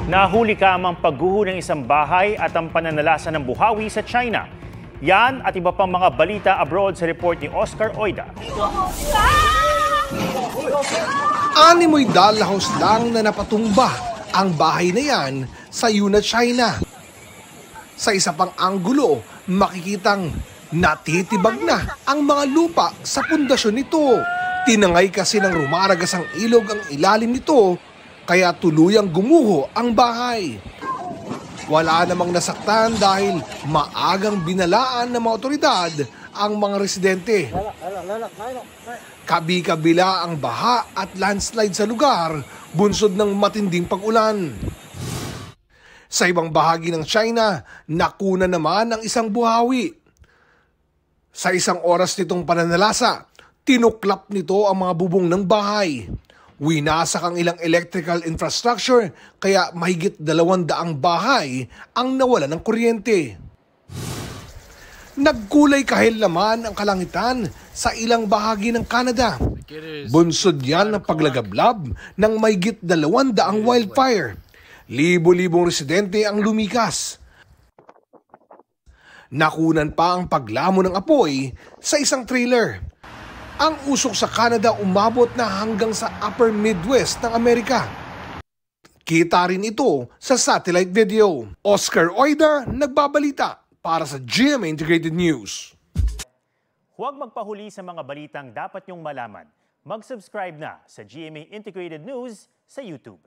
Nahuli kamang pagguho ng isang bahay at ang pananalasa ng buhawi sa China. Yan at iba pang mga balita abroad sa report ni Oscar Oida. Animoy dalahos lang na napatumba ang bahay na yan sa Yunnan, China. Sa isa pang anggulo, makikitang natitibag na ang mga lupa sa pundasyon nito. Tinangay kasi ng rumaragas ang ilog ang ilalim nito, kaya tuluyang gumuho ang bahay. Wala namang nasaktan dahil maagang binalaan ng mga otoridad ang mga residente. Kabi-kabila ang baha at landslide sa lugar, bunsod ng matinding pag-ulan. Sa ibang bahagi ng China, nakuna naman ang isang buhawi. Sa isang oras nitong pananalasa, tinuklap nito ang mga bubong ng bahay. Winasak ang ilang electrical infrastructure, kaya mahigit 200 bahay ang nawalan ng kuryente. Nagkulay kahil naman ang kalangitan sa ilang bahagi ng Canada. Bunsod yan ng paglagablab ng mahigit 200 wildfire. Libo-libong residente ang lumikas. Nakunan pa ang paglamo ng apoy sa isang trailer. Ang usok sa Canada umabot na hanggang sa Upper Midwest ng Amerika. Kita rin ito sa satellite video. Oscar Oida, nagbabalita para sa GMA Integrated News. Huwag magpahuli sa mga balitang dapat niyong malaman. Mag-subscribe na sa GMA Integrated News sa YouTube.